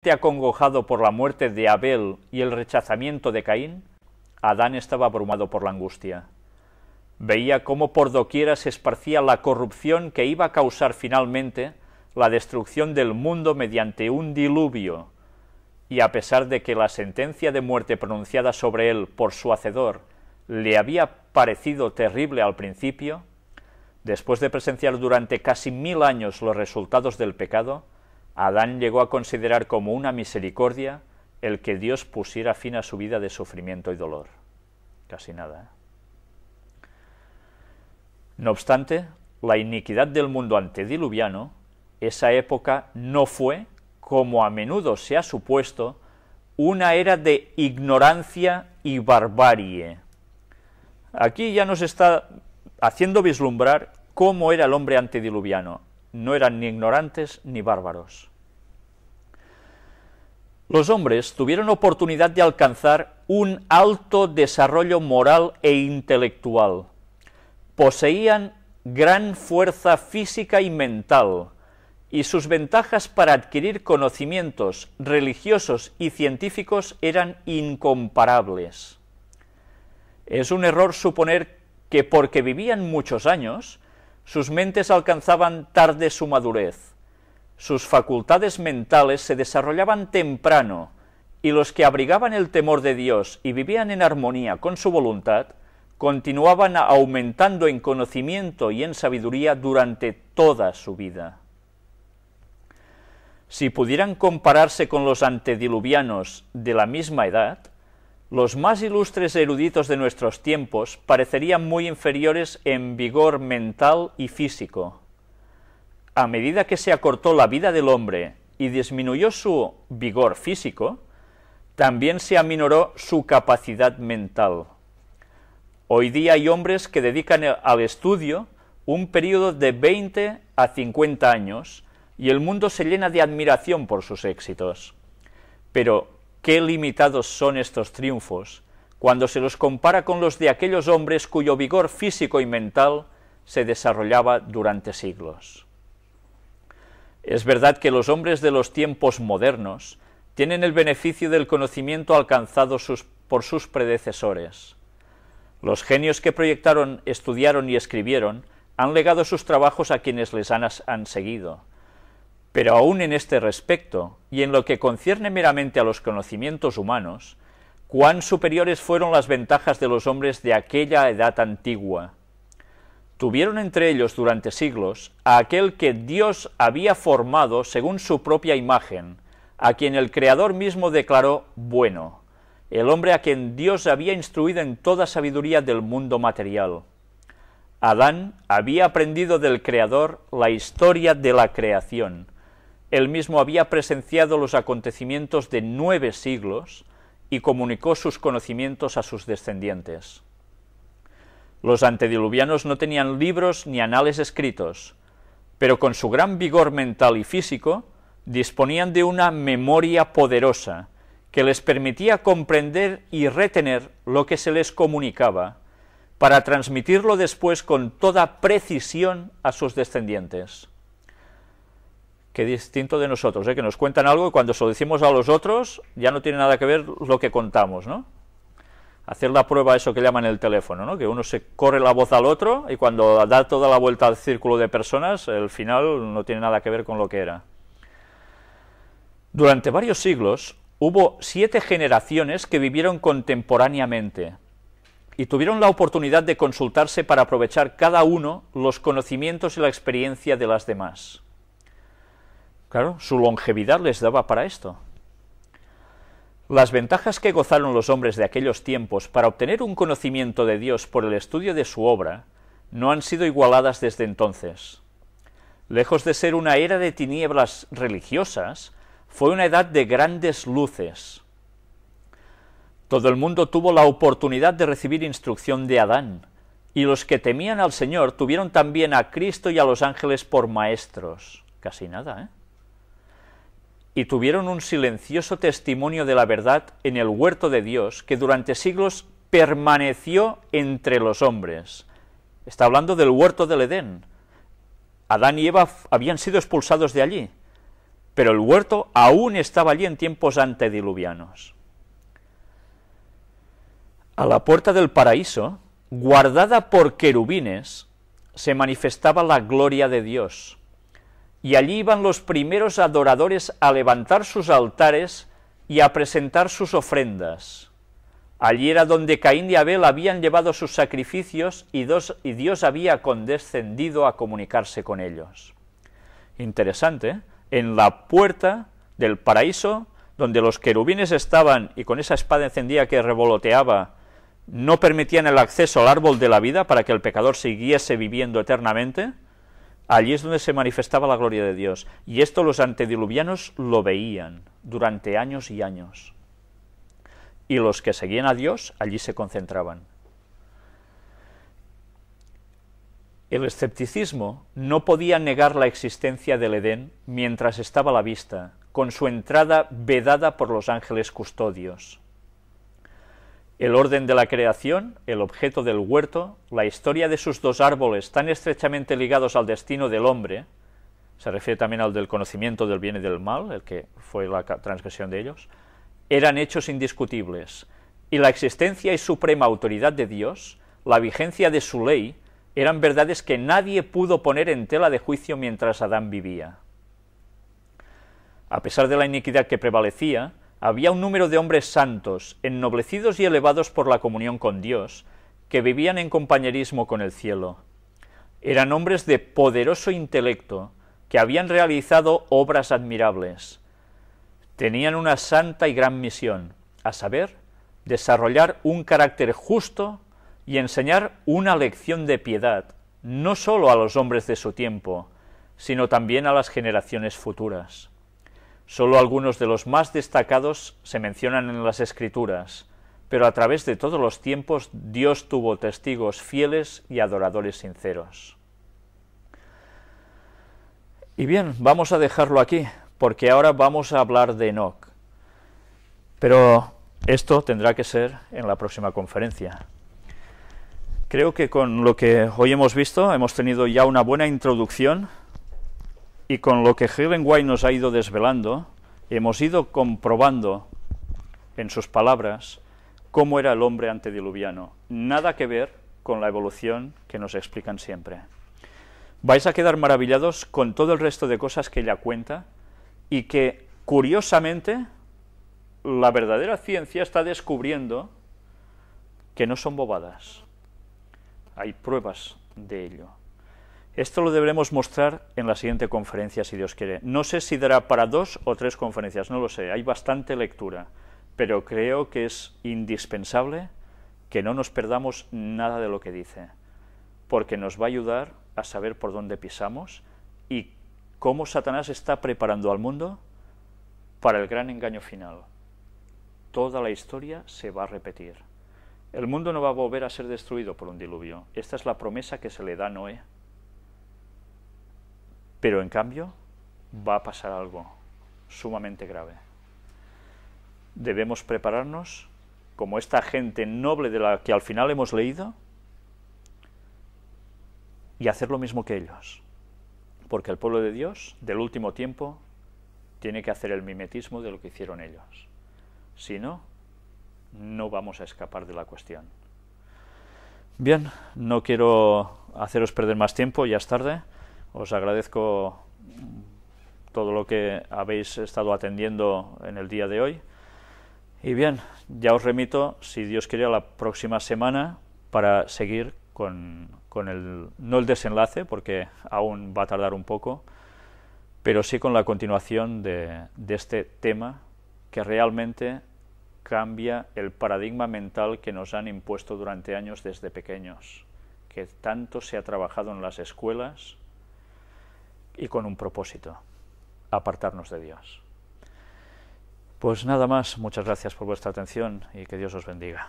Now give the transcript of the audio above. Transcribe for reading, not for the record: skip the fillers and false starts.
Acongojado por la muerte de Abel y el rechazamiento de Caín, Adán estaba abrumado por la angustia. Veía cómo por doquiera se esparcía la corrupción que iba a causar finalmente la destrucción del mundo mediante un diluvio, y a pesar de que la sentencia de muerte pronunciada sobre él por su hacedor le había parecido terrible al principio, después de presenciar durante casi 1000 años los resultados del pecado, Adán llegó a considerar como una misericordia el que Dios pusiera fin a su vida de sufrimiento y dolor. Casi nada, ¿eh? No obstante, la iniquidad del mundo antediluviano, esa época no fue, como a menudo se ha supuesto, una era de ignorancia y barbarie. Aquí ya nos está haciendo vislumbrar cómo era el hombre antediluviano. No eran ni ignorantes ni bárbaros. Los hombres tuvieron oportunidad de alcanzar un alto desarrollo moral e intelectual. Poseían gran fuerza física y mental, y sus ventajas para adquirir conocimientos religiosos y científicos eran incomparables. Es un error suponer que porque vivían muchos años, sus mentes alcanzaban tarde su madurez. Sus facultades mentales se desarrollaban temprano, y los que abrigaban el temor de Dios y vivían en armonía con su voluntad, continuaban aumentando en conocimiento y en sabiduría durante toda su vida. Si pudieran compararse con los antediluvianos de la misma edad, los más ilustres eruditos de nuestros tiempos parecerían muy inferiores en vigor mental y físico. A medida que se acortó la vida del hombre y disminuyó su vigor físico, también se aminoró su capacidad mental. Hoy día hay hombres que dedican al estudio un periodo de 20 a 50 años y el mundo se llena de admiración por sus éxitos. Pero qué limitados son estos triunfos cuando se los compara con los de aquellos hombres cuyo vigor físico y mental se desarrollaba durante siglos. Es verdad que los hombres de los tiempos modernos tienen el beneficio del conocimiento alcanzado por sus predecesores. Los genios que proyectaron, estudiaron y escribieron han legado sus trabajos a quienes les han seguido. Pero aún en este respecto, y en lo que concierne meramente a los conocimientos humanos, cuán superiores fueron las ventajas de los hombres de aquella edad antigua. Tuvieron entre ellos durante siglos a aquel que Dios había formado según su propia imagen, a quien el Creador mismo declaró bueno, el hombre a quien Dios había instruido en toda sabiduría del mundo material. Adán había aprendido del Creador la historia de la creación. Él mismo había presenciado los acontecimientos de 9 siglos y comunicó sus conocimientos a sus descendientes. Los antediluvianos no tenían libros ni anales escritos, pero con su gran vigor mental y físico disponían de una memoria poderosa que les permitía comprender y retener lo que se les comunicaba, para transmitirlo después con toda precisión a sus descendientes. Qué distinto de nosotros, que nos cuentan algo y cuando se lo decimos a los otros ya no tiene nada que ver lo que contamos, ¿no? Hacer la prueba, eso que llaman el teléfono, ¿no? Que uno se corre la voz al otro y cuando da toda la vuelta al círculo de personas, el final no tiene nada que ver con lo que era. Durante varios siglos hubo 7 generaciones que vivieron contemporáneamente y tuvieron la oportunidad de consultarse para aprovechar cada uno los conocimientos y la experiencia de las demás. Claro, su longevidad les daba para esto. Las ventajas que gozaron los hombres de aquellos tiempos para obtener un conocimiento de Dios por el estudio de su obra no han sido igualadas desde entonces. Lejos de ser una era de tinieblas religiosas, fue una edad de grandes luces. Todo el mundo tuvo la oportunidad de recibir instrucción de Adán, y los que temían al Señor tuvieron también a Cristo y a los ángeles por maestros. Casi nada, ¿eh? Y tuvieron un silencioso testimonio de la verdad en el huerto de Dios, que durante siglos permaneció entre los hombres. Está hablando del huerto del Edén. Adán y Eva habían sido expulsados de allí, pero el huerto aún estaba allí en tiempos antediluvianos. A la puerta del paraíso, guardada por querubines, se manifestaba la gloria de Dios, y allí iban los primeros adoradores a levantar sus altares y a presentar sus ofrendas. Allí era donde Caín y Abel habían llevado sus sacrificios y Dios había condescendido a comunicarse con ellos. Interesante, ¿eh? En la puerta del paraíso, donde los querubines estaban y con esa espada encendida que revoloteaba, no permitían el acceso al árbol de la vida para que el pecador siguiese viviendo eternamente, allí es donde se manifestaba la gloria de Dios. Y esto los antediluvianos lo veían durante años y años. Y los que seguían a Dios allí se concentraban. El escepticismo no podía negar la existencia del Edén mientras estaba a la vista, con su entrada vedada por los ángeles custodios. El orden de la creación, el objeto del huerto, la historia de sus dos árboles tan estrechamente ligados al destino del hombre, se refiere también al del conocimiento del bien y del mal, el que fue la transgresión de ellos, eran hechos indiscutibles, y la existencia y suprema autoridad de Dios, la vigencia de su ley, eran verdades que nadie pudo poner en tela de juicio mientras Adán vivía. A pesar de la iniquidad que prevalecía, había un número de hombres santos, ennoblecidos y elevados por la comunión con Dios, que vivían en compañerismo con el cielo. Eran hombres de poderoso intelecto, que habían realizado obras admirables. Tenían una santa y gran misión, a saber, desarrollar un carácter justo y enseñar una lección de piedad, no sólo a los hombres de su tiempo, sino también a las generaciones futuras. Solo algunos de los más destacados se mencionan en las Escrituras, pero a través de todos los tiempos Dios tuvo testigos fieles y adoradores sinceros. Y bien, vamos a dejarlo aquí, porque ahora vamos a hablar de Enoc. Pero esto tendrá que ser en la próxima conferencia. Creo que con lo que hoy hemos visto hemos tenido ya una buena introducción, y con lo que Ellen White nos ha ido desvelando, hemos ido comprobando en sus palabras cómo era el hombre antediluviano. Nada que ver con la evolución que nos explican siempre. Vais a quedar maravillados con todo el resto de cosas que ella cuenta y que, curiosamente, la verdadera ciencia está descubriendo que no son bobadas. Hay pruebas de ello. Esto lo deberemos mostrar en la siguiente conferencia, si Dios quiere. No sé si dará para 2 o 3 conferencias, no lo sé, hay bastante lectura, pero creo que es indispensable que no nos perdamos nada de lo que dice, porque nos va a ayudar a saber por dónde pisamos y cómo Satanás está preparando al mundo para el gran engaño final. Toda la historia se va a repetir. El mundo no va a volver a ser destruido por un diluvio. Esta es la promesa que se le da a Noé. Pero en cambio va a pasar algo sumamente grave. Debemos prepararnos como esta gente noble de la que al final hemos leído y hacer lo mismo que ellos, porque el pueblo de Dios del último tiempo tiene que hacer el mimetismo de lo que hicieron ellos. Si no, no vamos a escapar de la cuestión. Bien, no quiero haceros perder más tiempo, ya es tarde. Os agradezco todo lo que habéis estado atendiendo en el día de hoy. Y bien, ya os remito, si Dios quiere, a la próxima semana para seguir con no el desenlace, porque aún va a tardar un poco, pero sí con la continuación de este tema que realmente cambia el paradigma mental que nos han impuesto durante años desde pequeños, que tanto se ha trabajado en las escuelas y con un propósito, apartarnos de Dios. Pues nada más, muchas gracias por vuestra atención y que Dios os bendiga.